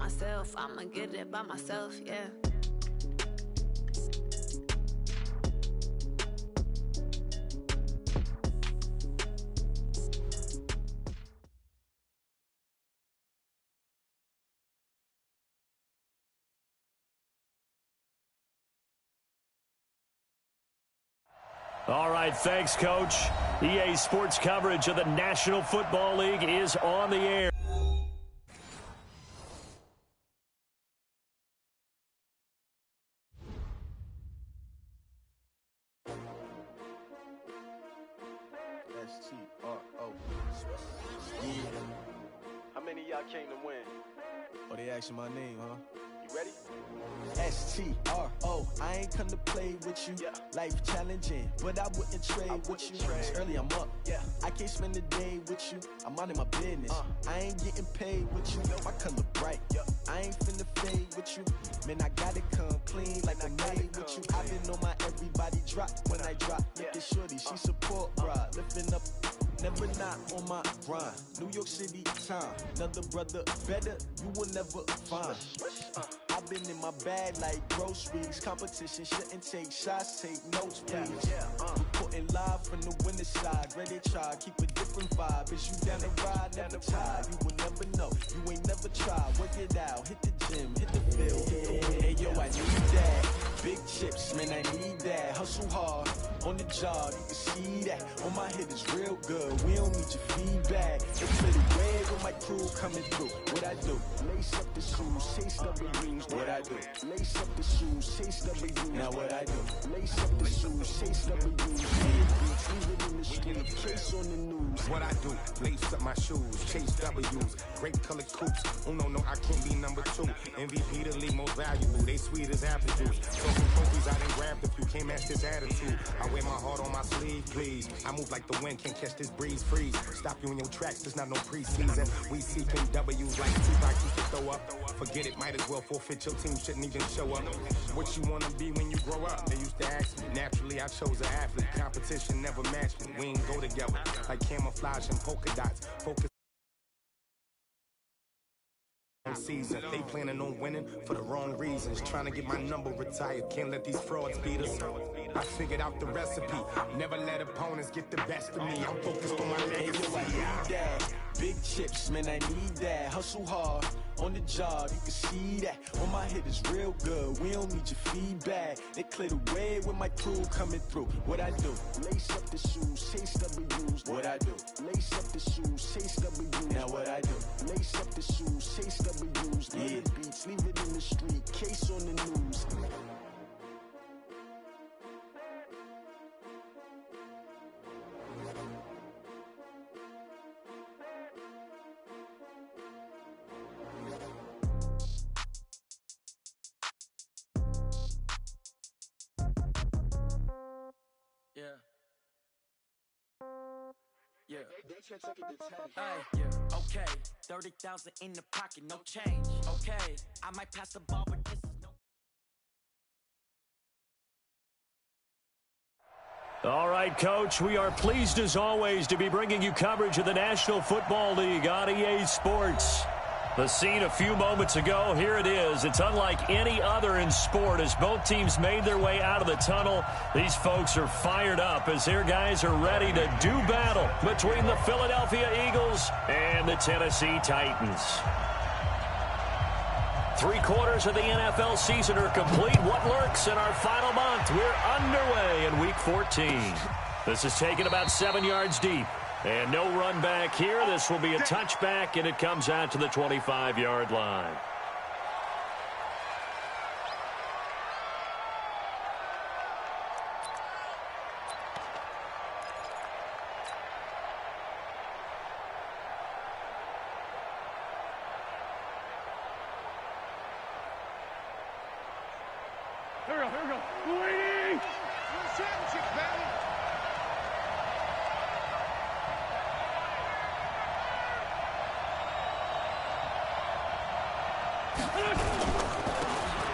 myself. I'ma get it by myself, yeah. All right, thanks, Coach. EA Sports coverage of the National Football League is on the air. S-T-R-O. Yeah. How many of y'all came to win? Oh, they asking my name, huh? You ready? S-T-R-O. I ain't come to play with you. Yeah. Life challenging, but I wouldn't trade with you. It's early, I'm up. Yeah. I can't spend the day with you. I'm out in my business. I ain't getting paid with you. My color bright. Yeah. I ain't finna fade with you. Man, I gotta come clean like I'm made with you. I've been on my everybody drop when I drop. Look at shorty, she support, bruh. Lifting up. Never not on my grind. New York City time. Another brother better, you will never find. I've been in my bag like groceries. Competition shouldn't take shots, take notes, please. Reporting live from the winner side. Ready to try, keep a different vibe. Is you down the ride, never tired. You will never know, you ain't never tried. Work it out, hit the gym, hit the field, hit the wheel. Hey yo, I need that. Big chips, man, I need that. Hustle hard, on the job, you can see that. On my hit is real good, we don't need your feedback. They play the way with my crew coming through. What I do? Lace up the shoes, chase up the rings. What I do? Lace up the shoes, chase up the rings. Now what I do? Lace up the shoes, chase up the rings. Big beats, leave it in the street, case on the news. What I do? Lace up my shoes, chase W's. Great colored coops. Oh no, I can't be number 2. MVP the league most valuable. They sweet as apple juice. So some trophies I done grabbed if you can't match this attitude. I wear my heart on my sleeve, please. I move like the wind, can't catch this breeze, freeze. Stop you in your tracks, there's not no preseason. We seeking W's like Tupac, you can throw up. Forget it, might as well forfeit, your team shouldn't even show up. What you wanna be when you grow up? They used to ask me. Naturally, I chose an athlete. Competition never matched me. We ain't go together. Like camouflage and polka dots. Focus season. They planning on winning for the wrong reasons. Trying to get my number retired. Can't let these frauds beat us. I figured out the recipe. Never let opponents get the best of me. I'm focused on my legacy. I need that. Big chips, man, I need that. Hustle hard, on the job, you can see that. On my hit is real good, we don't need your feedback. They clear the way with my crew coming through. What I do? Lace up the shoes, chase W's. What I do? Lace up the shoes, chase W's. Now what I do? Lace up the shoes, chase W's. Yeah. Beats, leave it in the street, case on the news. Yeah. Hey, yeah, okay. 30,000 in the pocket, no change. Okay, I might pass the ball, but this is no. All right, Coach, we are pleased as always to be bringing you coverage of the National Football League on EA Sports. The scene a few moments ago, here it is. It's unlike any other in sport as both teams made their way out of the tunnel. These folks are fired up as their guys are ready to do battle between the Philadelphia Eagles and the Tennessee Titans. 3/4 of the NFL season are complete. What lurks in our final month? We're underway in Week 14. This is taken about 7 yards deep. And no run back here. This will be a touchback, and it comes out to the 25-yard line. Here we go. Waiting! Championship, baby!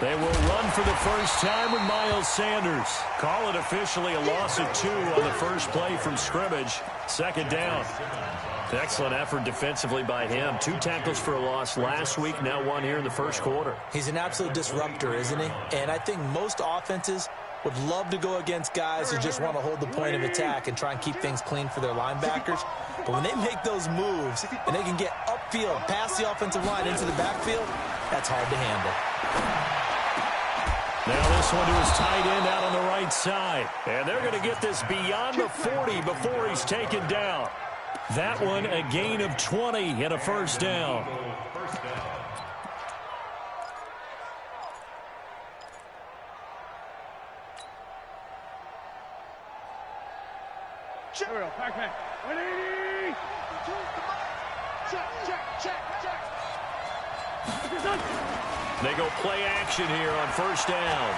They will run for the first time with Miles Sanders. Call it officially a loss of 2 on the first play from scrimmage. Second down. Excellent effort defensively by him. 2 tackles for a loss last week, now 1 here in the first quarter. He's an absolute disruptor, isn't he? And I think most offenses would love to go against guys who just want to hold the point of attack and try and keep things clean for their linebackers. But when they make those moves and they can get upfield, past the offensive line into the backfield, that's hard to handle. Now this one to his tight end out on the right side. And they're going to get this beyond the 40 before he's taken down. That one a gain of 20 and a first down. Back. 180. Check. They go play action here on first down.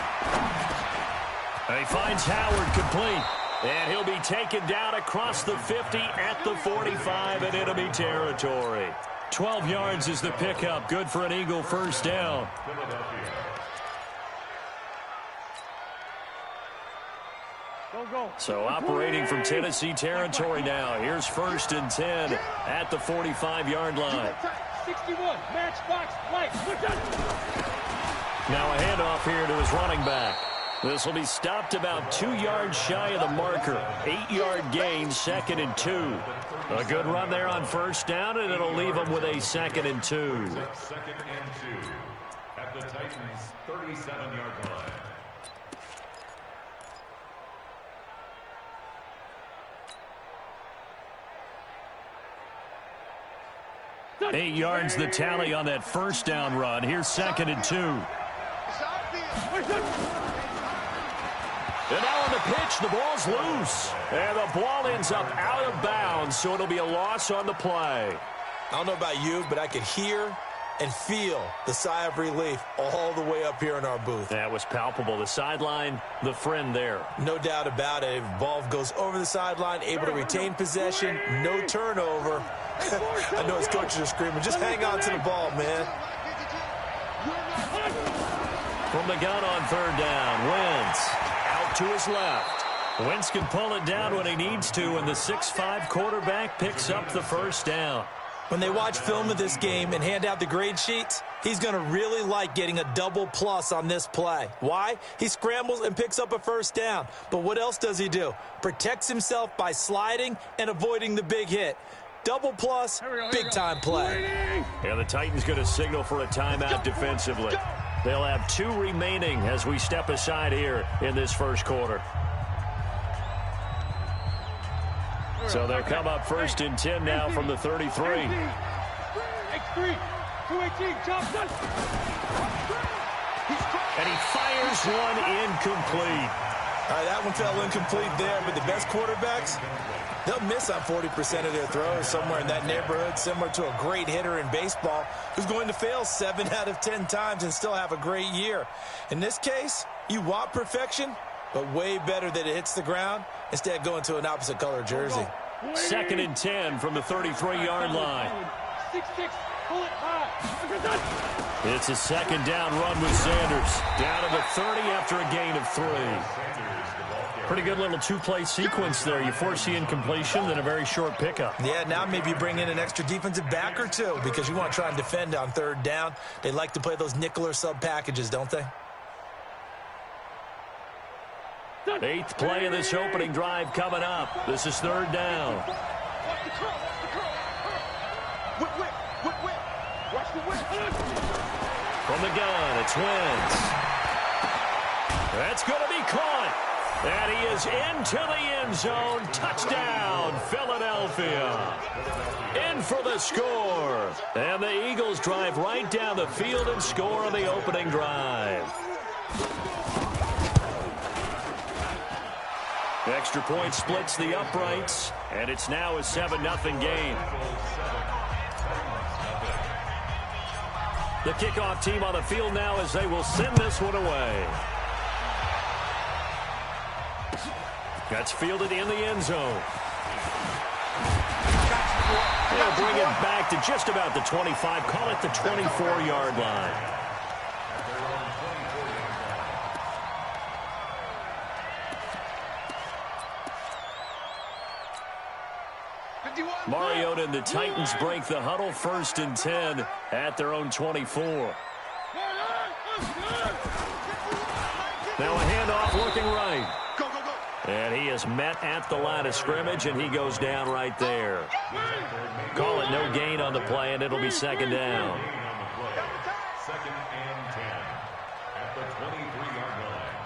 And he finds Howard complete. And he'll be taken down across the 50 at the 45 in enemy territory. 12 yards is the pickup. Good for an Eagle first down. So operating from Tennessee territory now. Here's 1st and 10 at the 45-yard line. 61, matchbox, light. Now a handoff here to his running back. This will be stopped about 2 yards shy of the marker. 8-yard gain, 2nd and 2. A good run there on first down, and it'll leave him with a 2nd and 2. 2nd and 2 at the Titans' 37-yard line. 8 yards the tally on that first down run. Here's 2nd and 2. And now on the pitch, the ball's loose. And the ball ends up out of bounds, so it'll be a loss on the play. I don't know about you, but I could hear and feel the sigh of relief all the way up here in our booth. That was palpable. The sideline, the friend there. No doubt about it. Ball goes over the sideline, able to retain possession, no turnover. I know his coaches are screaming, just hang on to the ball, man. From the gun on third down, Wentz out to his left. Wentz can pull it down when he needs to, and the 6'5" quarterback picks up the first down. When they watch film of this game and hand out the grade sheets, he's going to really like getting a double plus on this play. Why? He scrambles and picks up a first down. But what else does he do? Protects himself by sliding and avoiding the big hit. Double plus, big-time play. And the Titans going to signal for a timeout defensively. They'll have 2 remaining as we step aside here in this first quarter. So they'll come up 1st and 10 now from the 33. X3, 218, job done. And he fires one incomplete. All right, that one fell incomplete there, but the best quarterbacks, they'll miss on 40% of their throws, somewhere in that neighborhood, similar to a great hitter in baseball who's going to fail 7 out of 10 times and still have a great year. In this case, you want perfection, but way better that it hits the ground instead of going to an opposite color jersey. 2nd and 10 from the 33-yard line. 6-6, pull it high. It's a second down run with Sanders. Down to the 30 after a gain of 3. Pretty good little 2-play sequence there. You force the incompletion, then a very short pickup. Yeah, now maybe you bring in an extra defensive back or 2 because you want to try and defend on third down. They like to play those nickel or sub packages, don't they? 8th play of this opening drive coming up. This is 3rd down. From the gun, it's Wentz. That's going to be caught. And he is into the end zone. Touchdown, Philadelphia. In for the score. And the Eagles drive right down the field and score on the opening drive. Extra point splits the uprights, and it's now a 7-0 game. The kickoff team on the field now as they will send this one away. That's fielded in the end zone. They'll bring it back to just about the 25, call it the 24-yard line. Mariota and the Titans break the huddle, 1st and 10 at their own 24. Now a handoff looking right. And he is met at the line of scrimmage, and he goes down right there. Call it no gain on the play, and it'll be 2nd down. 2nd and 10 at the 23-yard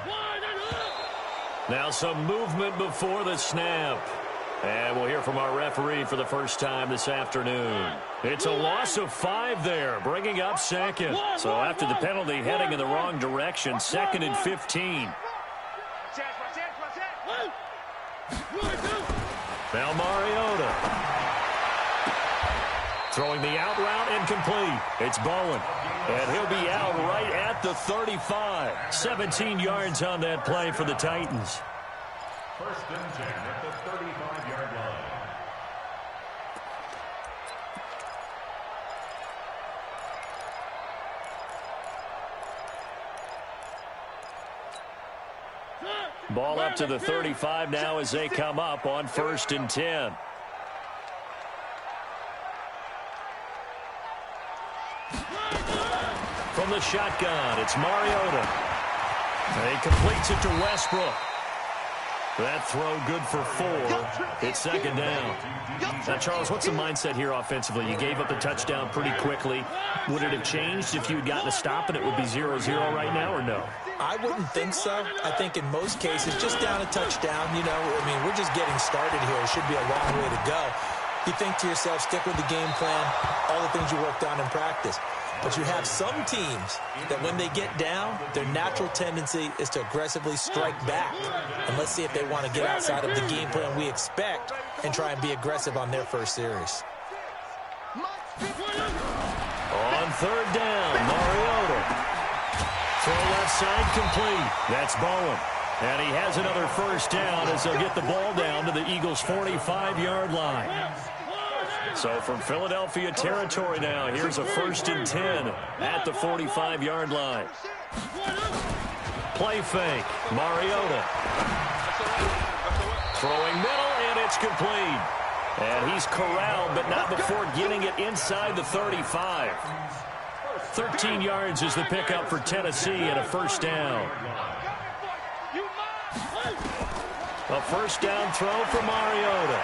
line. Now some movement before the snap. And we'll hear from our referee for the first time this afternoon. It's a loss of 5 there, bringing up 2nd. So after the penalty heading in the wrong direction, 2nd and 15. Now Mariota. Throwing the out route incomplete. It's Bowen. And he'll be out right at the 35. 17 yards on that play for the Titans. 1st and 10 at the 35-yard line. Ball up to the 35 now as they come up on 1st and 10. From the shotgun, it's Mariota. And he completes it to Westbrook. That throw good for 4. It's 2nd down. Now, Charles, what's the mindset here offensively? You gave up the touchdown pretty quickly. Would it have changed if you had gotten a stop and it would be 0-0 right now, or no? I wouldn't think so. I think in most cases, just down a touchdown, you know, I mean, we're just getting started here. It should be a long way to go. You think to yourself, stick with the game plan, all the things you worked on in practice. But you have some teams that when they get down, their natural tendency is to aggressively strike back. And let's see if they want to get outside of the game plan we expect and try and be aggressive on their first series. On 3rd down, Mariota. Throw left side complete. That's Bowen. And he has another 1st down as they'll get the ball down to the Eagles' 45-yard line. So from Philadelphia territory now, here's a 1st and 10 at the 45-yard line. Play fake. Mariota. Throwing middle, and it's complete. And he's corralled, but not before getting it inside the 35. 13 yards is the pickup for Tennessee and a 1st down. A 1st down throw for Mariota.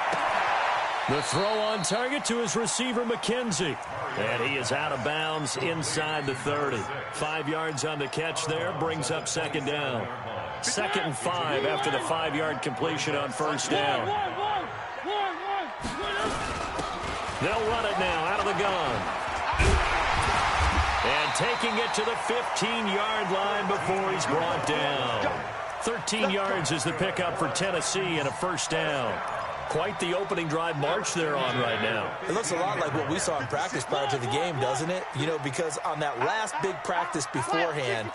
The throw on target to his receiver, McKenzie. And he is out of bounds inside the 30. 5 yards on the catch there, brings up 2nd down. 2nd and 5 after the 5-yard completion on 1st down. They'll run it now out of the gun. And taking it to the 15-yard line before he's brought down. 13 yards is the pickup for Tennessee and a 1st down. Quite the opening drive march they're on right now. It looks a lot like what we saw in practice prior to the game, doesn't it? You know, because on that last big practice beforehand,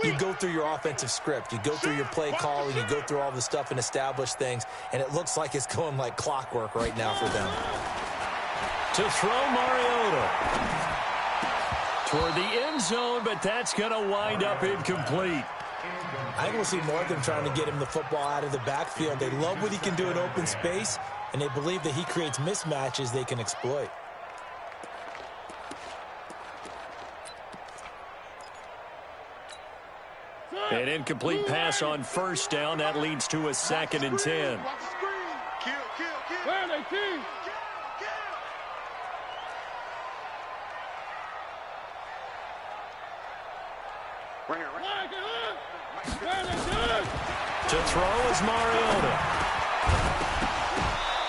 you go through your offensive script. You go through your play calling. You go through all the stuff and establish things. And it looks like it's going like clockwork right now for them. To throw Mariota. Toward the end zone, but that's going to wind up incomplete. I think we'll see more of them trying to get him the football out of the backfield. They love what he can do in open space, and they believe that he creates mismatches they can exploit. An incomplete pass on 1st down. That leads to a 2nd and 10. Where are they, King? To throw is Mariota.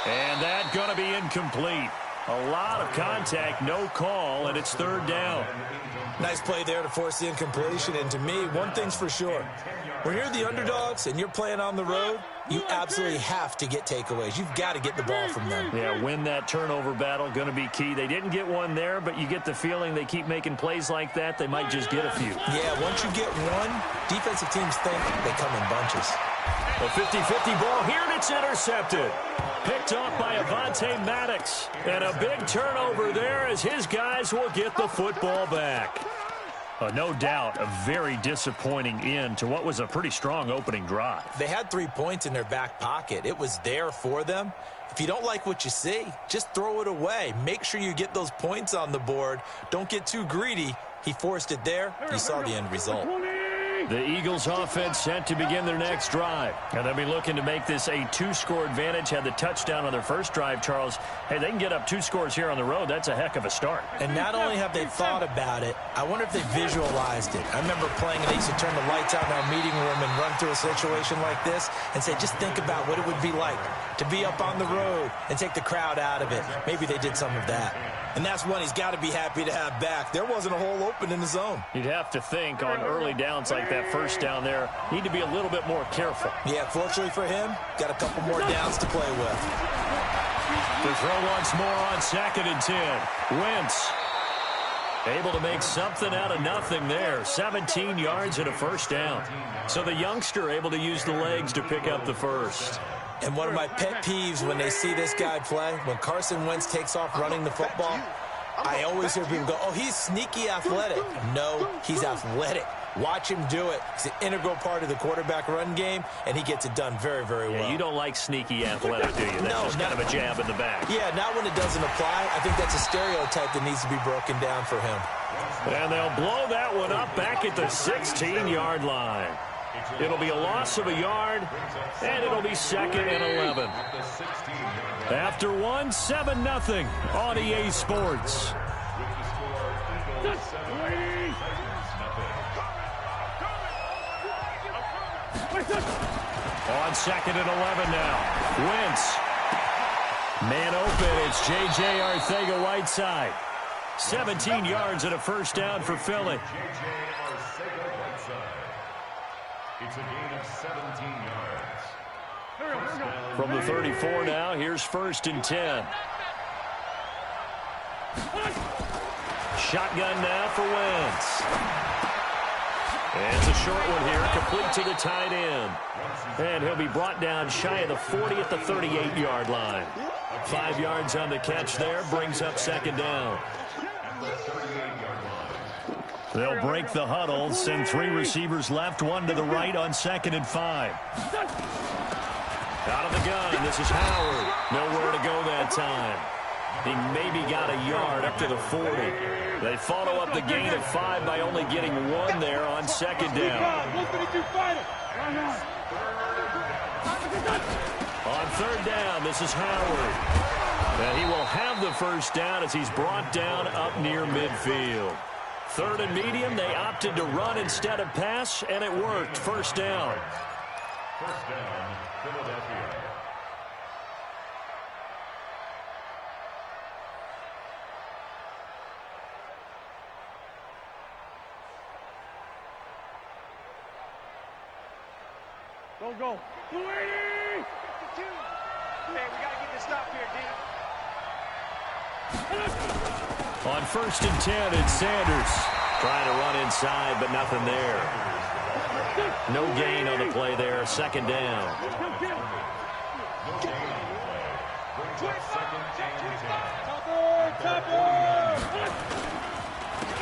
And that going to be incomplete. A lot of contact, no call, and it's 3rd down. Nice play there to force the incompletion. And to me, one thing's for sure. When you're the underdogs and you're playing on the road, you absolutely have to get takeaways. You've got to get the ball from them. Yeah, win that turnover battle, going to be key. They didn't get one there, but you get the feeling they keep making plays like that, they might just get a few. Yeah, once you get one, defensive teams think they come in bunches. A 50-50 ball here, and it's intercepted. Picked off by Avonte Maddox. And a big turnover there as his guys will get the football back. No doubt a very disappointing end to what was a pretty strong opening drive. They had 3 points in their back pocket. It was there for them. If you don't like what you see, just throw it away. Make sure you get those points on the board. Don't get too greedy. He forced it there. You saw the end result. The Eagles offense set to begin their next drive. And they'll be looking to make this a 2-score advantage. Had the touchdown on their first drive, Charles. Hey, they can get up 2 scores here on the road. That's a heck of a start. And not only have they thought about it, I wonder if they visualized it. I remember playing and they used to turn the lights out in our meeting room and run through a situation like this and say, just think about what it would be like to be up on the road and take the crowd out of it. Maybe they did some of that. And that's one he's got to be happy to have back. There wasn't a hole open in the zone. You'd have to think on early downs like that first down there, need to be a little bit more careful. Yeah, fortunately for him, got a couple more downs to play with. The throw once more on 2nd and 10. Wentz able to make something out of nothing there. 17 yards and a first down. So the youngster able to use the legs to pick up the first. And one of my pet peeves when they see this guy play, when Carson Wentz takes off running the football, I always hear people go, oh, he's sneaky athletic. No, he's athletic. Watch him do it. It's an integral part of the quarterback run game, and he gets it done very, very well. Yeah, you don't like sneaky athletic, do you? That's just kind of a jab in the back. Yeah, not when it doesn't apply. I think that's a stereotype that needs to be broken down for him. And they'll blow that one up back at the 16-yard line. It'll be a loss of a yard, and it'll be 2nd and 11. After 7-0 on EA Sports. On 2nd and 11 now. Wentz. Man open. It's J.J. Arcega-Whiteside. 17 yards and a first down for Philly. It's a gain of 17 yards. From the 34 now, here's 1st and 10. Shotgun now for Wentz. And it's a short one here, complete to the tight end. And he'll be brought down shy of the 40 at the 38-yard line. 5 yards on the catch there, brings up 2nd down. They'll break the huddle, send 3 receivers left, 1 to the right on 2nd and 5. Out of the gun, this is Howard. Nowhere to go that time. He maybe got a yard up to the 40. They follow up the gain of 5 by only getting 1 there on 2nd down. On 3rd down, this is Howard. And he will have the first down as he's brought down up near midfield. 3rd and medium, they opted to run instead of pass, and it worked. First down. First down, Philadelphia. Go. 280! Hey, we got to get this stop here, D. On 1st and 10, it's Sanders. Trying to run inside, but nothing there. No gain on the play there. 2nd down.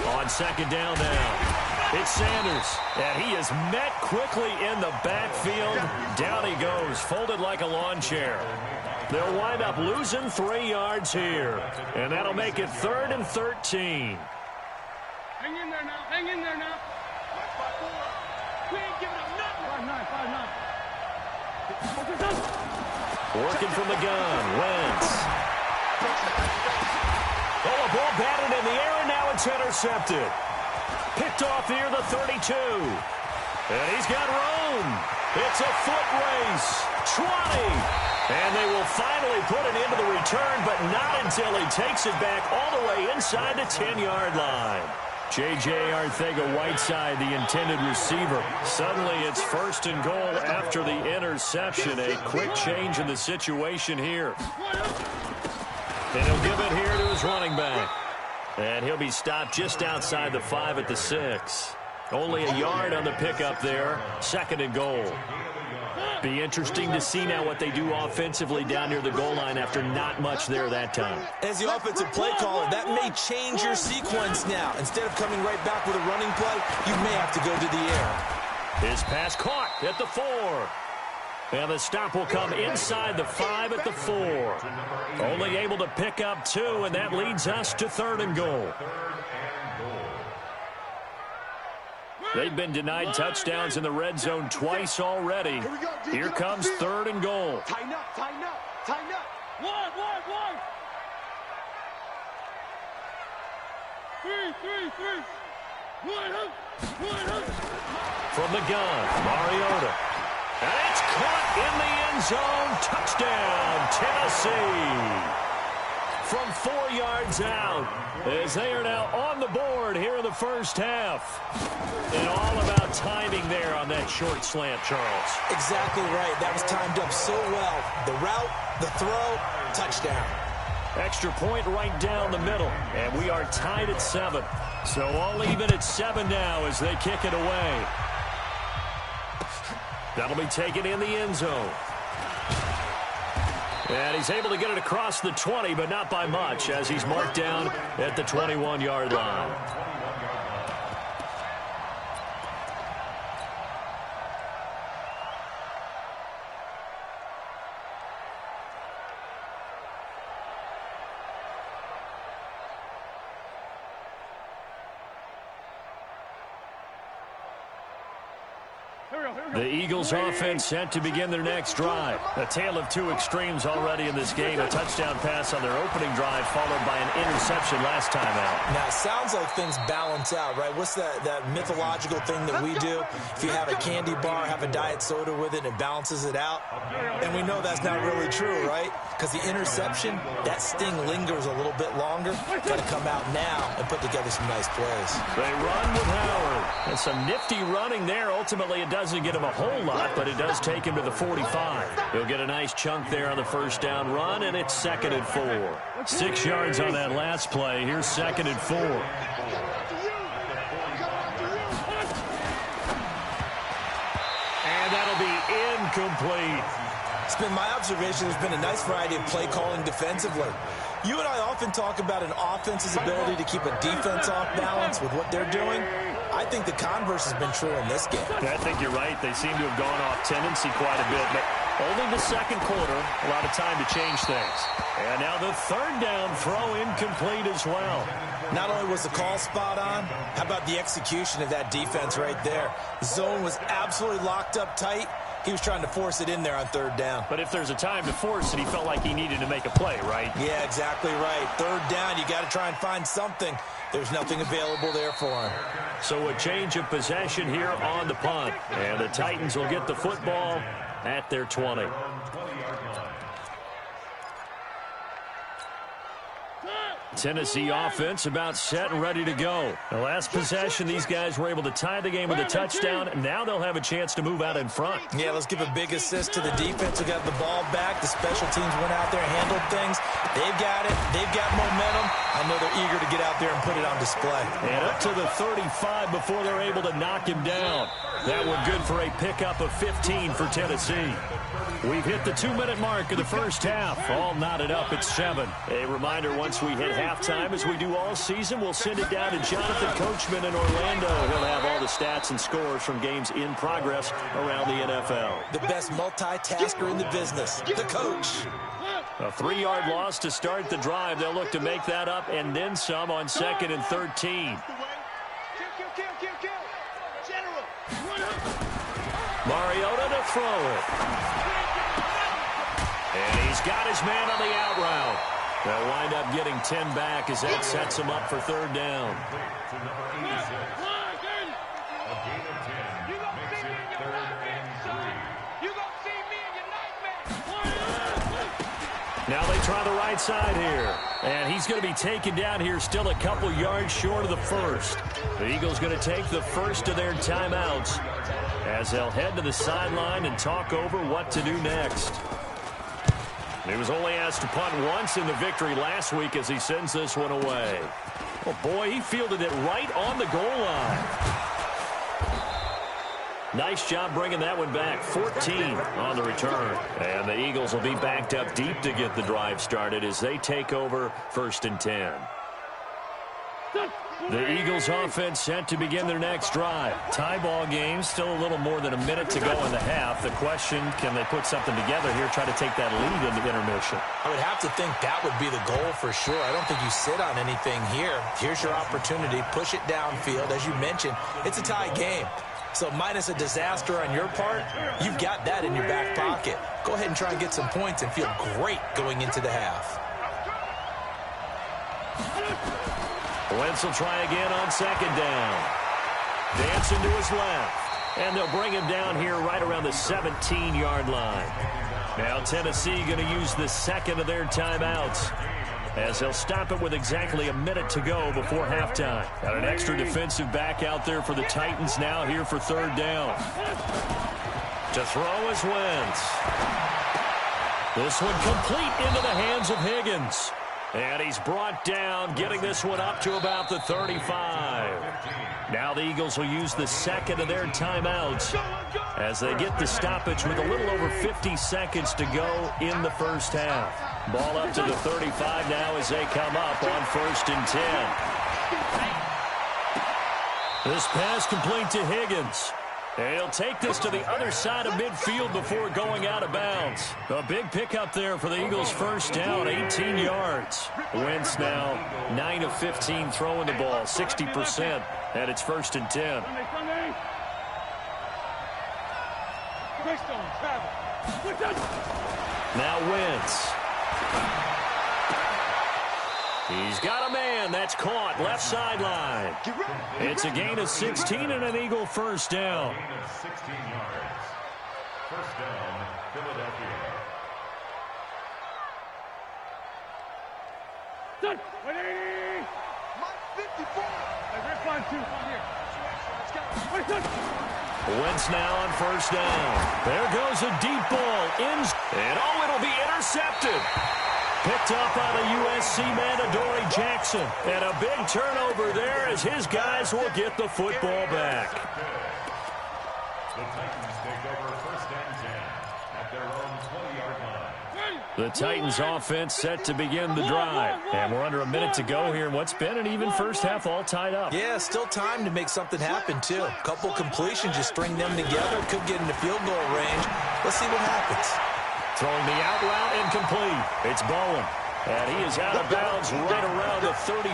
On 2nd down now. It's Sanders, and he is met quickly in the backfield. Down he goes, folded like a lawn chair. They'll wind up losing 3 yards here, and that'll make it 3rd and 13. Hang in there now. Hang in there now. We ain't giving up nothing. 5-9. Working from the gun, Wentz. Oh, a ball batted in the air, and now it's intercepted. Picked off here, the 32. And he's got room. It's a foot race. 20. And they will finally put an end to the return, but not until he takes it back all the way inside the 10-yard line. J.J. Arcega-Whiteside, the intended receiver. Suddenly it's 1st and goal after the interception. A quick change in the situation here. And he'll give it here to his running back. And he'll be stopped just outside the 5 at the 6. Only a yard on the pickup there. 2nd and goal. Be interesting to see now what they do offensively down near the goal line after not much there that time. As the offensive play caller, that may change your sequence now. Instead of coming right back with a running play, you may have to go to the air. His pass caught at the 4. And the stop will come inside the 5 at the 4. Only able to pick up 2, and that leads us to 3rd and goal. They've been denied touchdowns in the red zone twice already. Here comes 3rd and goal. Tighten up, tighten up, tighten up. One. 3. One up. From the gun, Mariota. And it's caught in the end zone. Touchdown, Tennessee. From 4 yards out, as they are now on the board here in the first half. And all about timing there on that short slant, Charles. Exactly right. That was timed up so well. The route, the throw, touchdown. Extra point right down the middle. And we are tied at 7. So all even at 7 now as they kick it away. That'll be taken in the end zone. And he's able to get it across the 20, but not by much, as he's marked down at the 21-yard line. The Eagles offense set to begin their next drive. A tale of 2 extremes already in this game. A touchdown pass on their opening drive followed by an interception last time out. Now, it sounds like things balance out, right? What's that mythological thing that we do? If you have a candy bar, have a diet soda with it, it balances it out. And we know that's not really true, right? Because the interception, that sting lingers a little bit longer. Got to come out now and put together some nice plays. They run with Howard. And some nifty running there. Ultimately, it doesn't get him a whole lot, but it does take him to the 45. He'll get a nice chunk there on the first down run, and it's 2nd and 4. 6 yards on that last play. Here's 2nd and 4. And that'll be incomplete. It's been my observation there's been a nice variety of play calling defensively. You and I often talk about an offense's ability to keep a defense off balance with what they're doing. I think the converse has been true in this game. I think you're right. They seem to have gone off tendency quite a bit, but only the second quarter, a lot of time to change things. And now the 3rd down throw incomplete as well. Not only was the call spot on, how about the execution of that defense right there? The zone was absolutely locked up tight. He was trying to force it in there on 3rd down. But if there's a time to force it, he felt like he needed to make a play, right? Yeah, exactly right. 3rd down, you got to try and find something. There's nothing available there for him. So a change of possession here on the punt. And the Titans will get the football at their 20. Tennessee offense about set and ready to go. The last possession, these guys were able to tie the game with a touchdown. Now they'll have a chance to move out in front. Yeah, let's give a big assist to the defense who got the ball back. The special teams went out there and handled things. They've got it. They've got momentum. I know they're eager to get out there and put it on display. And up to the 35 before they're able to knock him down. That one good for a pickup of 15 for Tennessee. We've hit the 2-minute mark of the first half. All knotted up at 7. A reminder, once we hit halftime, as we do all season, we'll send it down to Jonathan Coachman in Orlando. He'll have all the stats and scores from games in progress around the NFL. The best multitasker in the business, the coach. A 3-yard loss to start the drive. They'll look to make that up and then some on 2nd and 13. Mariota to throw it. And he's got his man on the out route. They'll wind up getting 10 back as that sets him up for 3rd down. Now they try the right side here. And he's going to be taken down here still a couple yards short of the first. The Eagles going to take the first of their timeouts as they'll head to the sideline and talk over what to do next. He was only asked to punt once in the victory last week as he sends this one away. Oh, boy, he fielded it right on the goal line. Nice job bringing that one back. 14 on the return. And the Eagles will be backed up deep to get the drive started as they take over 1st and 10. The Eagles offense set to begin their next drive. Tie ball game, still a little more than a minute to go in the half. The question, can they put something together here, try to take that lead into intermission? I would have to think that would be the goal for sure. I don't think you sit on anything here. Here's your opportunity. Push it downfield. As you mentioned, it's a tie game. So minus a disaster on your part, you've got that in your back pocket. Go ahead and try and get some points and feel great going into the half. Wentz will try again on 2nd down. Dancing to his left. And they'll bring him down here right around the 17-yard line. Now Tennessee going to use the 2nd of their timeouts, as they'll stop it with exactly a minute to go before halftime. Got an extra defensive back out there for the Titans now here for 3rd down. To throw is Wentz. This one complete into the hands of Higgins. And he's brought down, getting this one up to about the 35. Now the Eagles will use the 2nd of their timeouts as they get the stoppage with a little over 50 seconds to go in the first half. Ball up to the 35 now as they come up on 1st and 10. This pass complete to Higgins. And he'll take this to the other side of midfield before going out of bounds. A big pickup there for the Eagles' 1st down, 18 yards. Wentz now 9 of 15 throwing the ball, 60%, and it's 1st and 10. Now Wentz. He's got a man. That's caught. Left sideline. It's a gain of 16 and an Eagle 1st down. Gain of 16 yards. 1st down, Philadelphia. Done. 180. 54. Rip on 2. On here. Let's go. Wentz now on 1st down. There goes a deep ball. And it'll be intercepted. Picked up by the USC man, Adoree Jackson. And a big turnover there as his guys will get the football back. The Titans take over 1st and 10 at their own 20-yard line. The Titans offense set to begin the drive. And we're under a minute to go here in what's been an even first half, all tied up. Yeah, still time to make something happen, too. A couple completions, you string them together, could get into field goal range. Let's see what happens. Throwing the out route incomplete. It's Bowen. And he is out of bounds right around the 34.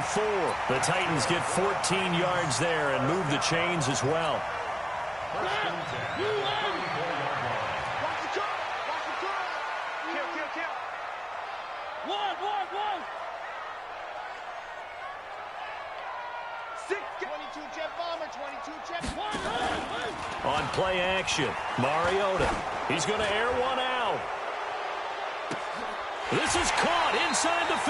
The Titans get 14 yards there and move the chains as well. 1st and 10. 34-yard line. Watch the turn. Watch the turn. Kill. One. 6. 22 jet bomber. 22 jet bomber. On play action, Mariota. He's going to air one out. This is caught inside the 15.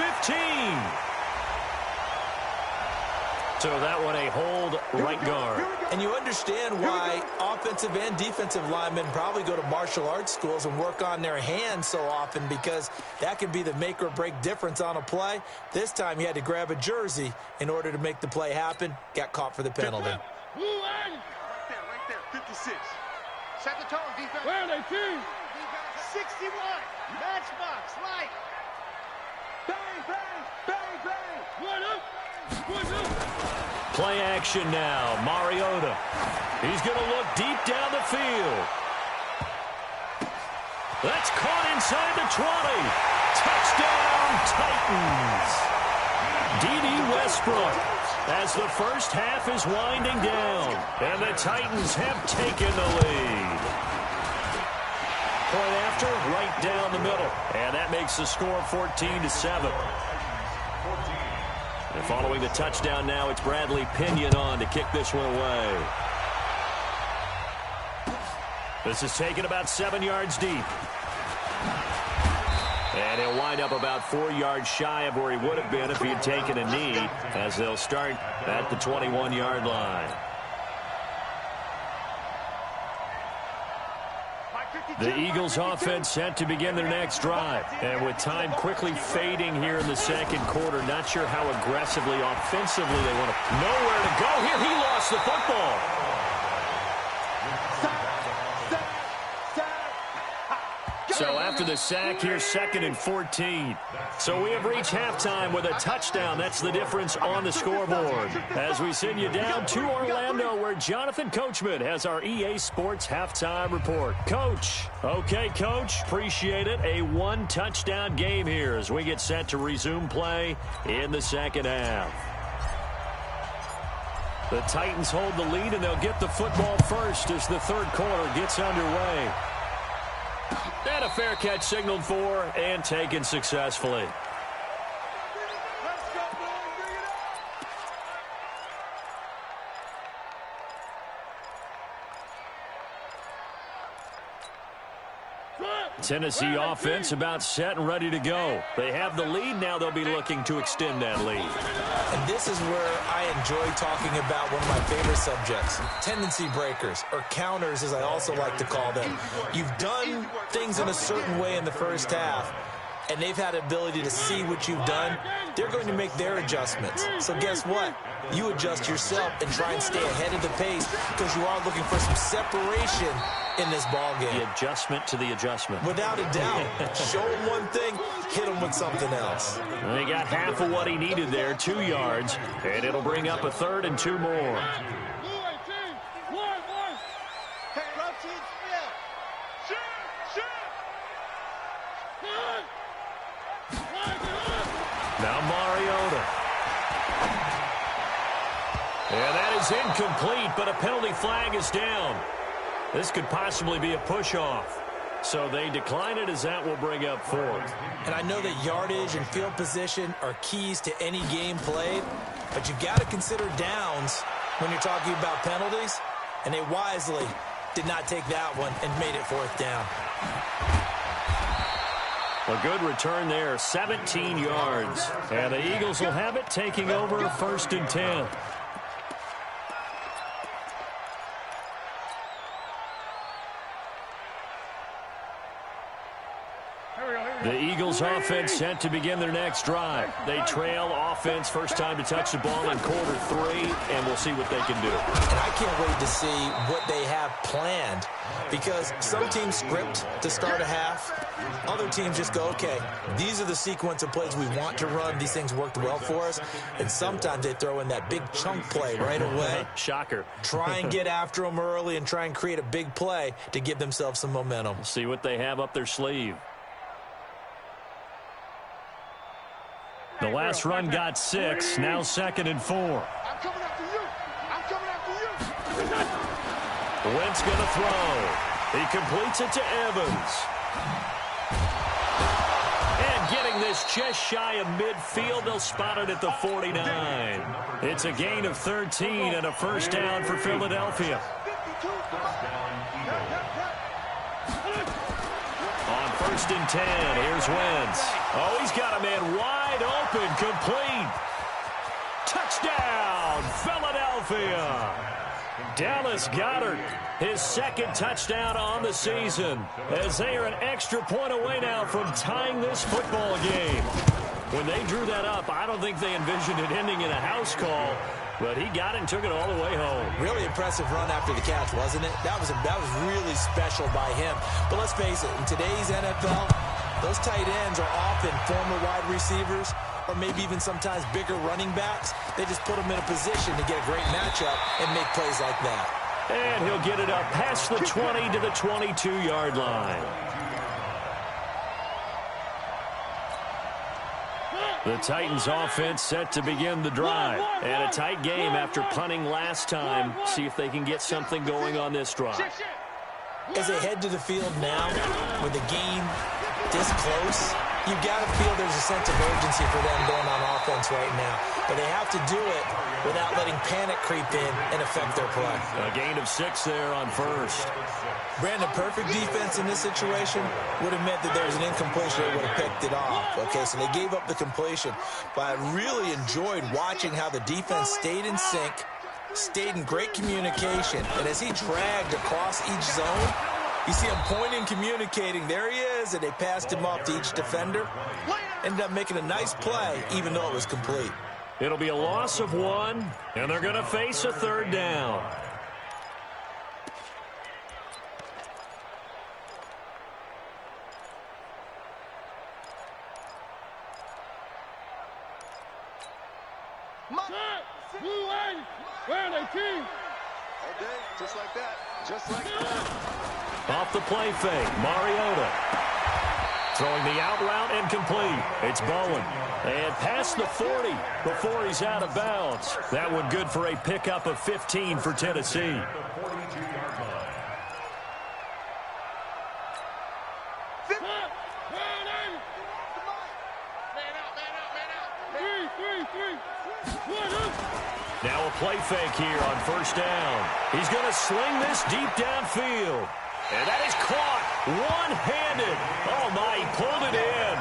So that one a hold right guard. And you understand why offensive and defensive linemen probably go to martial arts schools and work on their hands so often, because that can be the make or break difference on a play. This time he had to grab a jersey in order to make the play happen. Got caught for the penalty. Right there. 56. Set the tone, defense. Where are they, team? 61. Matchbox, light. Bang. One up. Play action now. Mariota. He's going to look deep down the field. That's caught inside the 20. Touchdown, Titans. D.D. Westbrook, as the first half is winding down, and the Titans have taken the lead. Point after, right down the middle. And that makes the score 14-7. And following the touchdown now, it's Bradley Pinion on to kick this one away. This is taken about 7 yards deep. And he'll wind up about 4 yards shy of where he would have been if he had taken a knee, as they'll start at the 21-yard line. The Eagles offense set to begin their next drive. And with time quickly fading here in the second quarter, not sure how aggressively, offensively they want to. Nowhere to go here. He lost the football. after the sack. Here's 2nd and 14. So we have reached halftime with a touchdown. That's the difference on the scoreboard. As we send you down to Orlando, where Jonathan Coachman has our EA Sports halftime report. Coach. Okay, Coach. Appreciate it. A one-touchdown game here as we get set to resume play in the second half. The Titans hold the lead, and they'll get the football first as the third quarter gets underway. And a fair catch signaled for and taken successfully. Tennessee offense about set and ready to go. They have the lead. Now they'll be looking to extend that lead. And this is where I enjoy talking about one of my favorite subjects, tendency breakers, or counters as I also like to call them. You've done things in a certain way in the first half, and they've had the ability to see what you've done. They're going to make their adjustments. So guess what? You adjust yourself and try and stay ahead of the pace because you are looking for some separation in this ball game. The adjustment to the adjustment. Without a doubt. Show him one thing, hit him with something else. Well, he got half of what he needed there, 2 yards, and it'll bring up a 3rd and 2 more. Now Mariota. And that is incomplete, but a penalty flag is down. This could possibly be a push-off. So they decline it as that will bring up 4th. And I know that yardage and field position are keys to any game played, but you've got to consider downs when you're talking about penalties, and they wisely did not take that one and made it 4th down. A good return there, 17 yards. And the Eagles will have it, taking over 1st and 10. The Eagles offense set to begin their next drive. They trail offense, first time to touch the ball in quarter 3, and we'll see what they can do. And I can't wait to see what they have planned, because some teams script to start a half. Other teams just go, okay, these are the sequence of plays we want to run. These things worked well for us. And sometimes they throw in that big chunk play right away. Shocker. Try and get after them early and try and create a big play to give themselves some momentum. See what they have up their sleeve. The last run got 6, now 2nd and 4. I'm coming after you. I'm coming after you. Wentz going to throw. He completes it to Evans. And getting this just shy of midfield, they'll spot it at the 49. It's a gain of 13 and a first down for Philadelphia. On 1st and 10, here's Wentz. Oh, he's got a man wide open, complete. Touchdown, Philadelphia. Dallas Goedert, his 2nd touchdown on the season, as they are an extra point away now from tying this football game. When they drew that up, I don't think they envisioned it ending in a house call, but he got it and took it all the way home. Really impressive run after the catch, wasn't it? That was really special by him. But let's face it, in today's NFL, those tight ends are often former wide receivers or maybe even sometimes bigger running backs. They just put them in a position to get a great matchup and make plays like that. And he'll get it up past the 20 to the 22-yard line. The Titans offense set to begin the drive. And a tight game after punting last time. See if they can get something going on this drive. As they head to the field now, with the game this close, you've got to feel there's a sense of urgency for them going on offense right now. But they have to do it without letting panic creep in and affect their play. A gain of 6 there on 1st. Brandon, perfect defense in this situation would have meant that there was an incompletion. They would have picked it off. Okay, so they gave up the completion. But I really enjoyed watching how the defense stayed in sync, stayed in great communication. And as he dragged across each zone, you see him pointing, communicating. There he is, and they passed him off to each defender. Ended up making a nice play, even though it was complete. It'll be a loss of 1, and they're going to face a 3rd down. Just like that. Just like that. Off the play fake, Mariota. Throwing the out route and complete. It's Bowen. And past the 40 before he's out of bounds. That one good for a pickup of 15 for Tennessee. Now a play fake here on first down. He's going to sling this deep downfield. And that is caught one-handed. Oh, my, he pulled it in.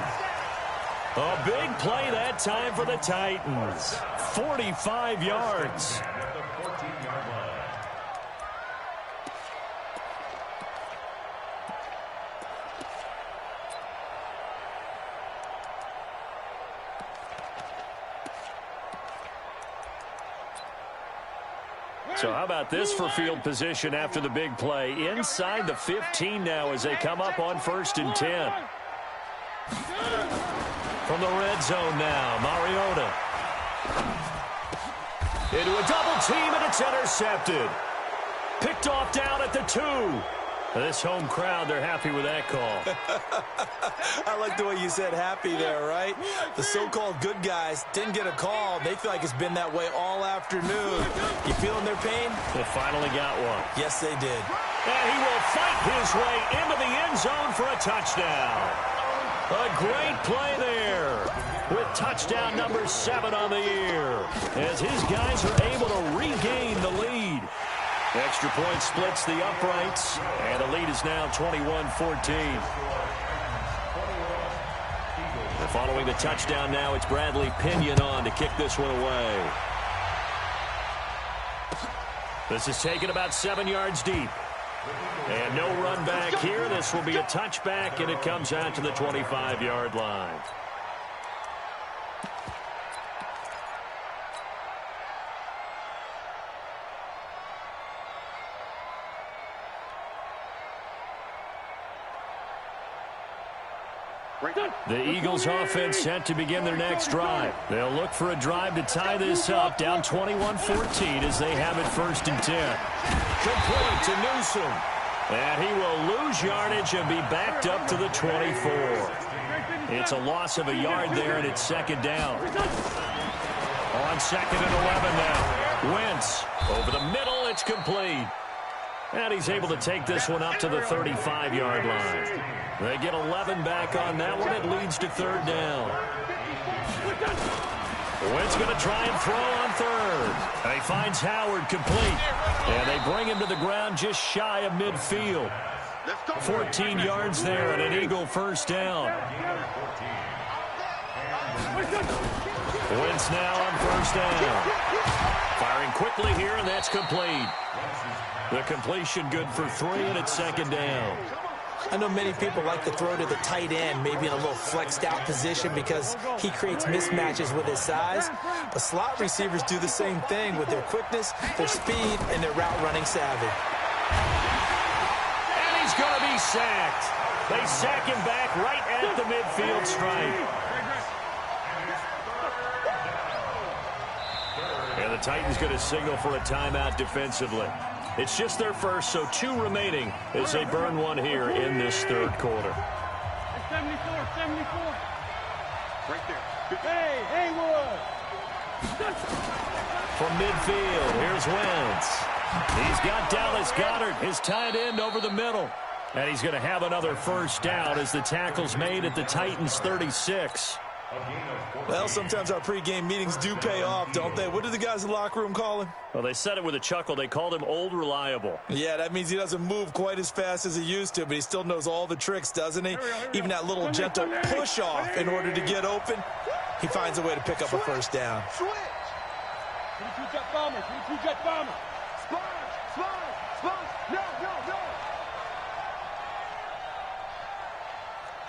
A big play that time for the Titans. 45 yards. So how about this for field position after the big play? Inside the 15 now as they come up on 1st and 10. From the red zone now, Mariota. Into a double team, and it's intercepted. Picked off down at the 2. This home crowd, they're happy with that call. I like the way you said happy there, right? The so-called good guys didn't get a call. They feel like it's been that way all afternoon. You feeling their pain? They finally got one. Yes, they did. And he will fight his way into the end zone for a touchdown. A great play there with touchdown number 7 on the year as his guys are able to regain the lead. Extra point splits the uprights, and the lead is now 21-14. Following the touchdown now, it's Bradley Pinion on to kick this one away. This is taken about 7 yards deep. And no run back here. This will be a touchback, and it comes out to the 25-yard line. The Eagles offense set to begin their next drive. They'll look for a drive to tie this up, down 21-14 as they have it 1st and 10. Complete to Newsom. And he will lose yardage and be backed up to the 24. It's a loss of a yard there, and it's 2nd down. On 2nd and 11 now. Wentz over the middle. It's complete. And he's able to take this one up to the 35-yard line. They get 11 back on that one. It leads to 3rd down. Wentz going to try and throw on 3rd. And he finds Howard complete. And they bring him to the ground just shy of midfield. 14 yards there and an Eagle 1st down. Wentz now on 1st down. Firing quickly here, and that's complete. The completion good for 3, and it's 2nd down. I know many people like to throw to the tight end, maybe in a little flexed out position because he creates mismatches with his size. But slot receivers do the same thing with their quickness, their speed, and their route running savvy. And he's going to be sacked. They sack him back right at the midfield stripe. And the Titans going to signal for a timeout defensively. It's just their first, so 2 remaining as they burn one here in this 3rd quarter. 74. Right there. Hey, Haywood. From midfield, here's Wentz. He's got Dallas Goedert, his tight end, over the middle. And he's going to have another 1st down as the tackle's made at the Titans' 36. Well, sometimes our pregame meetings do pay off, don't they? What do the guys in the locker room call him? Well, they said it with a chuckle. They called him Old Reliable. Yeah, that means he doesn't move quite as fast as he used to, but he still knows all the tricks, doesn't he? Even that little gentle push-off in order to get open, he finds a way to pick up a 1st down. Switch. 22 jet bomber. 22 jet bomber. Sponge. No.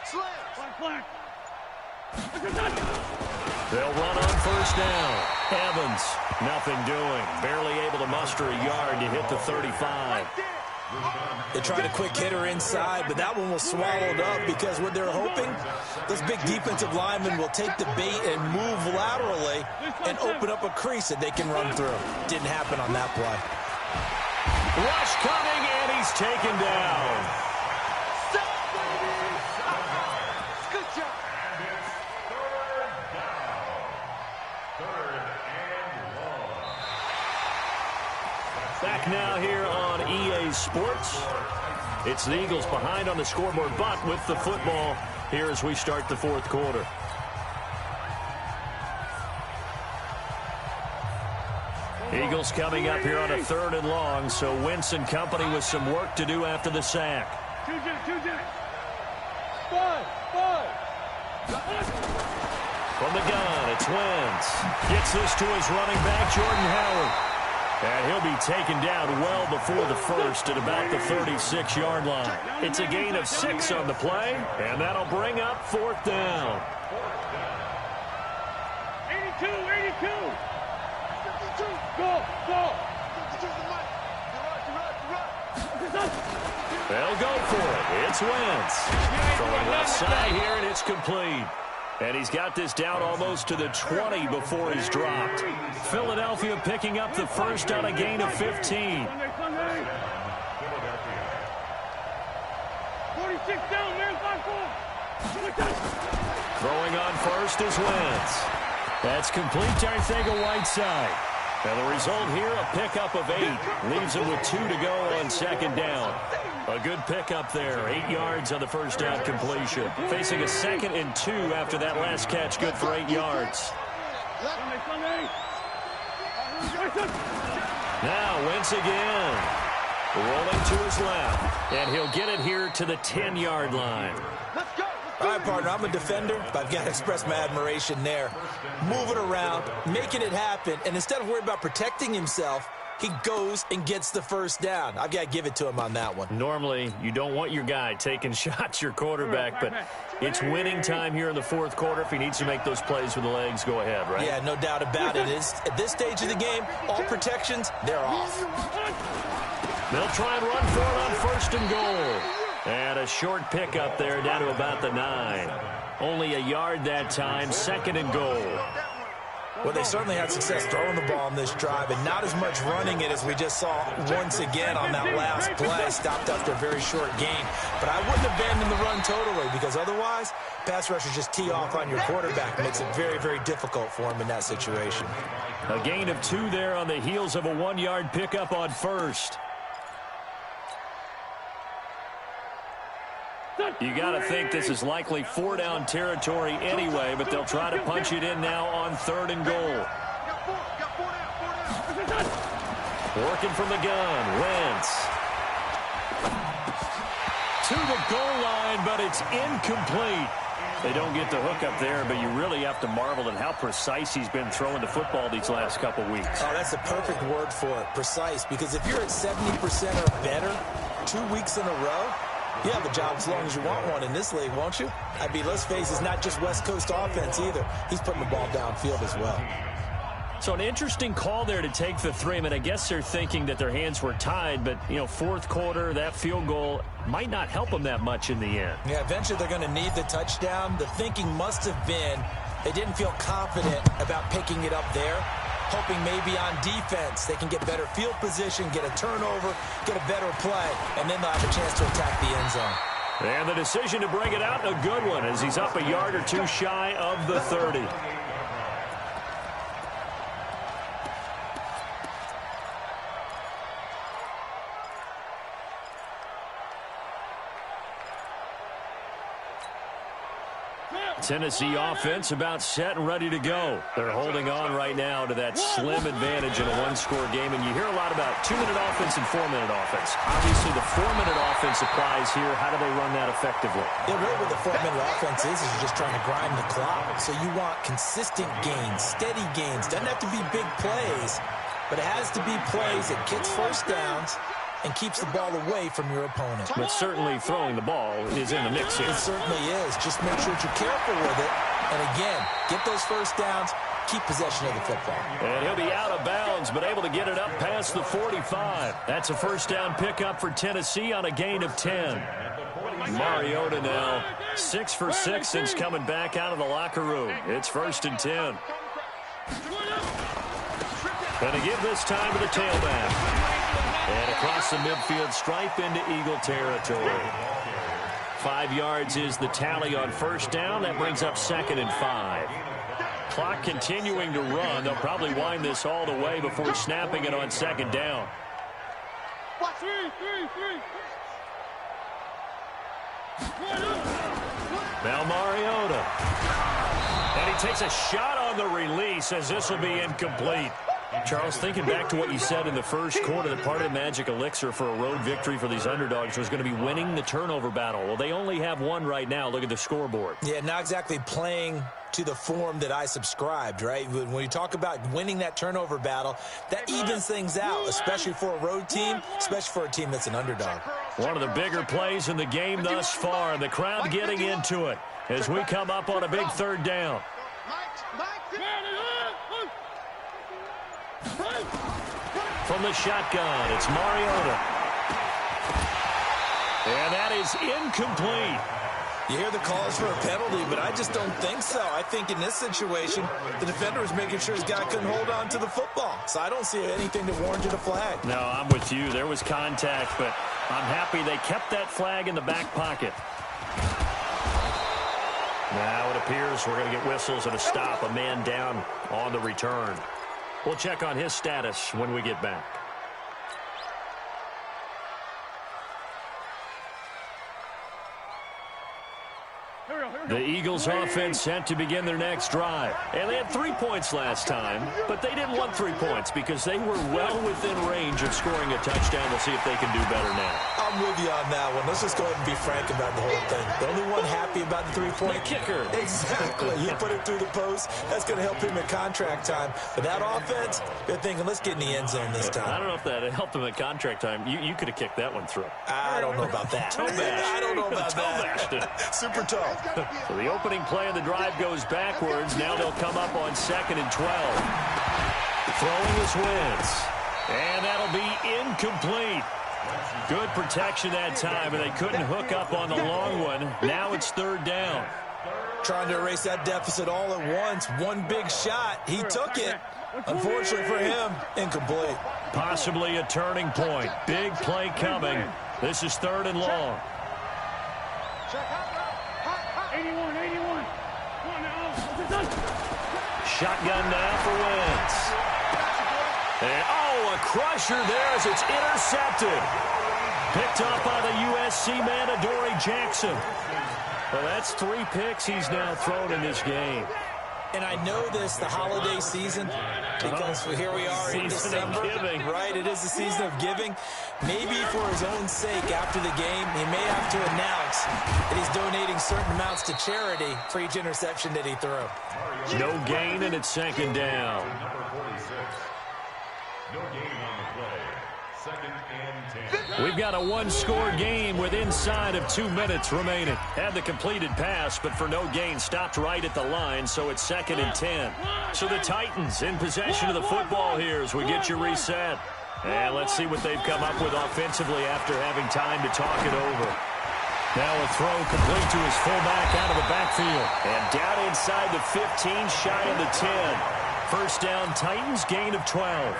Slam. They'll run on 1st down. Evans, nothing doing. Barely able to muster a yard to hit the 35. They tried a quick hitter inside, but that one was swallowed up because what they're hoping, those big defensive linemen will take the bait and move laterally and open up a crease that they can run through. Didn't happen on that play. Rush coming, and he's taken down. Good job. Back now here on EA Sports. It's the Eagles behind on the scoreboard, but with the football here as we start the fourth quarter. Eagles coming up here on a 3rd and long, so Wentz and company with some work to do after the sack. From the gun, it's Wentz. Gets this to his running back, Jordan Howard. And he'll be taken down well before the first at about the 36-yard line. It's a gain of 6 on the play, and that'll bring up 4th down. 82, 82. Go. They'll go for it. It's Wentz. Throwing left side here, and it's complete. And he's got this down almost to the 20 before he's dropped. Philadelphia picking up the first on a gain of 15. 46 down, man, 5-4. Throwing on first is Wentz. That's complete to Arcega-Whiteside. And the result here, a pickup of 8. Leaves him with 2 to go on 2nd down. A good pickup there. 8 yards on the first down completion. Facing a 2nd and 2 after that last catch. Good for 8 yards. Now Wentz again. Rolling to his left. And he'll get it here to the 10-yard line. All right, partner, I'm a defender, but I've got to express my admiration there. Moving around, making it happen, and instead of worrying about protecting himself, he goes and gets the first down. I've got to give it to him on that one. Normally, you don't want your guy taking shots, your quarterback, but it's winning time here in the fourth quarter. If he needs to make those plays with the legs, go ahead, right? Yeah, no doubt about it. At this stage of the game, all protections, they're off. They'll try and run for it on 1st and goal. And a short pickup there down to about the 9. Only a yard that time, 2nd and goal. Well, they certainly had success throwing the ball on this drive and not as much running it as we just saw once again on that last play. Stopped after a very short gain. But I wouldn't abandon the run totally because otherwise, pass rushers just tee off on your quarterback. Makes it very, very difficult for him in that situation. A gain of 2 there on the heels of a 1-yard pickup on 1st. You got to think this is likely 4-down territory anyway, but they'll try to punch it in now on 3rd and goal. Working from the gun, Wentz. To the goal line, but it's incomplete. They don't get the hook up there, but you really have to marvel at how precise he's been throwing the football these last couple weeks. Oh, that's the perfect word for it, precise, because if you're at 70% or better 2 weeks in a row, you have a job as long as you want one in this league, won't you? I mean, let's face it, it's not just West Coast offense either. He's putting the ball downfield as well. So an interesting call there to take the 3. I mean, I guess they're thinking that their hands were tied, but, you know, fourth quarter, that field goal might not help them that much in the end. Yeah, eventually they're going to need the touchdown. The thinking must have been they didn't feel confident about picking it up there, hoping maybe on defense they can get better field position, get a turnover, get a better play, and then they'll have a chance to attack the end zone. And the decision to bring it out, a good one, as he's up a yard or 2 shy of the 30. Tennessee offense about set and ready to go. They're holding on right now to that slim advantage in a 1-score game. And you hear a lot about 2-minute offense and 4-minute offense. Obviously, the 4-minute offense applies here. How do they run that effectively? Yeah, really what the 4-minute offense is you're just trying to grind the clock. So you want consistent gains, steady gains. Doesn't have to be big plays, but it has to be plays that gets first downs and keeps the ball away from your opponent. But certainly throwing the ball is in the mix here. It certainly is. Just make sure that you're careful with it. And again, get those first downs, keep possession of the football. And he'll be out of bounds, but able to get it up past the 45. That's a first down pickup for Tennessee on a gain of 10. Mariota now 6 for 6 since coming back out of the locker room. It's 1st and 10. Going to give this time to the tailback. And across the midfield stripe into Eagle territory. 5 yards is the tally on first down. That brings up 2nd and 5. Clock continuing to run. They'll probably wind this all the way before snapping it on 2nd down. Now Mariota. And he takes a shot on the release as this will be incomplete. Charles, thinking back to what you said in the first quarter, that part of the magic elixir for a road victory for these underdogs was going to be winning the turnover battle. Well, they only have one right now. Look at the scoreboard. Yeah, not exactly playing to the form that I subscribed, right? When you talk about winning that turnover battle, that evens things out, especially for a road team, especially for a team that's an underdog. One of the bigger plays in the game thus far, and the crowd getting into it as we come up on a big 3rd down. From the shotgun, it's Mariota. And that is incomplete. You hear the calls for a penalty, but I just don't think so. I think in this situation, the defender was making sure his guy couldn't hold on to the football. So I don't see anything that warranted a flag. No, I'm with you. There was contact, but I'm happy they kept that flag in the back pocket. Now it appears we're going to get whistles and a stop. A man down on the return. We'll check on his status when we get back. The Eagles offense set to begin their next drive. And they had 3 points last time, but they didn't want 3 points because they were well within range of scoring a touchdown. We'll see if they can do better now. I'm with you on that one. Let's just go ahead and be frank about the whole thing. The only one happy about the 3-point kicker. Exactly. He put it through the post. That's going to help him at contract time. But that offense, they're thinking, let's get in the end zone this time. I don't know if that helped him at contract time. You could have kicked that one through. I don't know about that. I don't know about that. Super tall. So the opening play of the drive goes backwards. Now they'll come up on 2nd and 12. Throwing his wins. And that'll be incomplete. Good protection that time, and they couldn't hook up on the long one. Now it's 3rd down. Trying to erase that deficit all at once. One big shot. He took it. Unfortunately for him, incomplete. Possibly a turning point. Big play coming. This is 3rd and long. 81. Shotgun now for Wentz. And, a crusher there as it's intercepted. Picked up by the USC man, Adoree Jackson. Well, that's 3 picks he's now thrown in this game. And I know this, the holiday season, because here we are in December. Giving. Right, it is the season of giving. Maybe for his own sake after the game, he may have to announce that he's donating certain amounts to charity for each interception that he threw. No gain, and it's 2nd down. Number 46. No gain on the play. 2nd and 10. We've got a one-score game with inside of 2 minutes remaining. Had the completed pass, but for no gain, stopped right at the line, so it's 2nd and 10. So the Titans in possession of the football here as we get you reset. And let's see what they've come up with offensively after having time to talk it over. Now a throw complete to his fullback out of the backfield. And down inside the 15, shy of the 10. First down, Titans, gain of 12.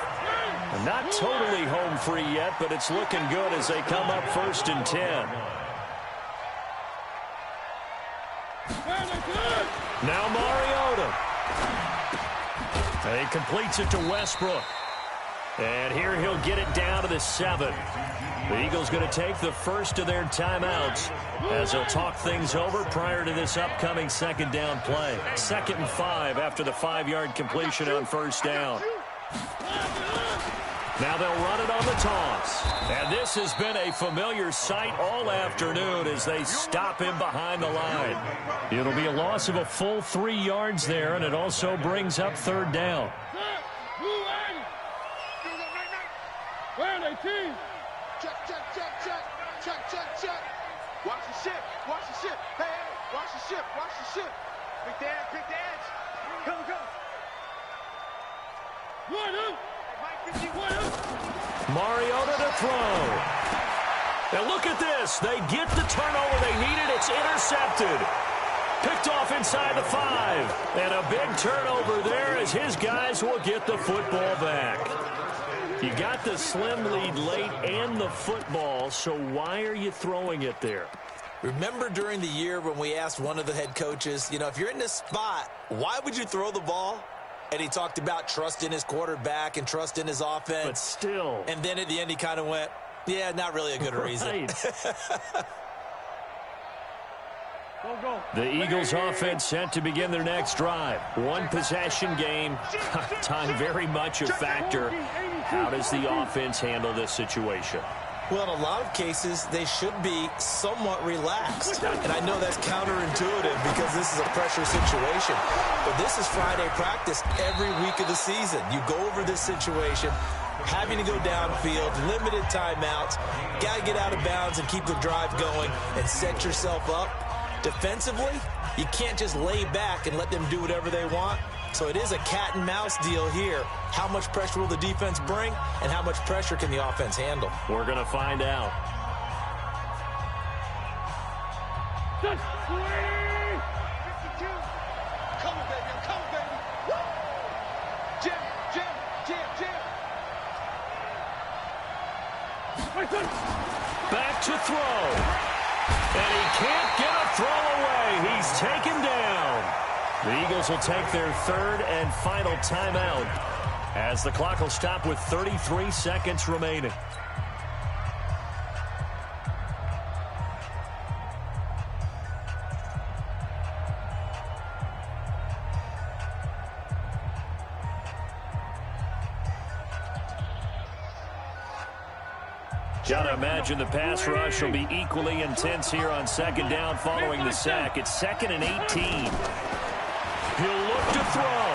Not totally home free yet, but it's looking good as they come up 1st and 10. Now Mariota. He completes it to Westbrook. And here he'll get it down to the 7. The Eagles going to take the first of their timeouts as they'll talk things over prior to this upcoming 2nd down play. 2nd and 5 after the 5-yard completion on first down. Now they'll run it on the toss. And this has been a familiar sight all afternoon as they stop him behind the line. It'll be a loss of a full 3 yards there, and it also brings up 3rd down. Where are they, team? Check. Watch the ship. Hey, watch the ship. Big dance. Come. Mariota to throw. And look at this. They get the turnover they needed. It's intercepted. Picked off inside the 5. And a big turnover there as his guys will get the football back. You got the slim lead late and the football, so why are you throwing it there? Remember during the year when we asked one of the head coaches, if you're in this spot, why would you throw the ball? And he talked about trust in his quarterback and trust in his offense. But still. And then at the end he kind of went, yeah, not really a good reason. The Eagles offense set to begin their next drive. One possession game. Time very much a factor. How does the offense handle this situation? Well, in a lot of cases, they should be somewhat relaxed. And I know that's counterintuitive because this is a pressure situation. But this is Friday practice every week of the season. You go over this situation, having to go downfield, limited timeouts, got to get out of bounds and keep the drive going and set yourself up. Defensively, you can't just lay back and let them do whatever they want. So it is a cat and mouse deal here. How much pressure will the defense bring, and how much pressure can the offense handle? We're going to find out. Come on, baby. Come on, baby. Woo! Jam. Back to throw. And he can't get a throw away. He's taken down. The Eagles will take their third and final timeout as the clock will stop with 33 seconds remaining. Gotta imagine the pass rush will be equally intense here on second down following the sack. It's 2nd and 18. He'll look to throw.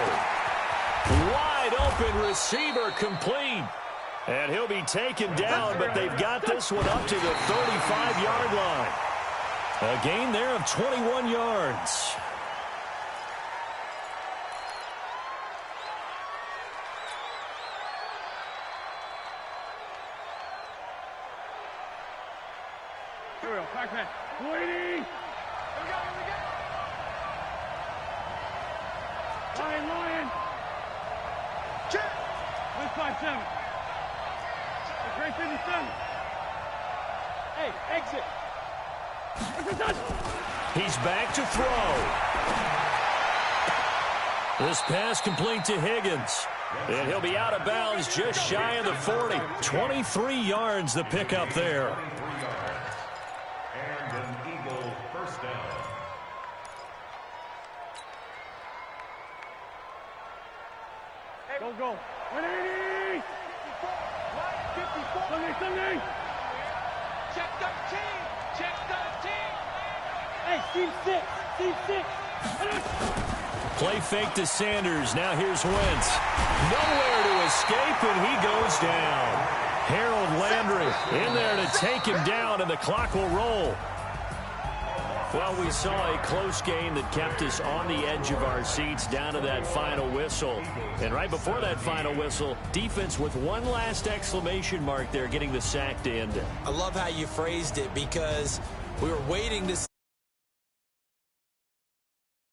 Wide open receiver complete. And he'll be taken down, but they've got this one up to the 35-yard line. A gain there of 21 yards. Here we go. Back pass. 280. Here we go. Lion. Check. 157. Great 57. Hey, exit. He's back to throw. This pass complete to Higgins. And he'll be out of bounds just shy of the 40. 23 yards the pickup there. And an Eagle first down. Go. 180. 70. Check 13. Check 13. Hey, Steve 6. Play fake to Sanders. Now here's Wentz. Nowhere to escape, and he goes down. Harold Landry in there to take him down, and the clock will roll. Well, we saw a close game that kept us on the edge of our seats down to that final whistle. And right before that final whistle, defense with one last exclamation mark there, getting the sack to end it. I love how you phrased it because we were waiting to see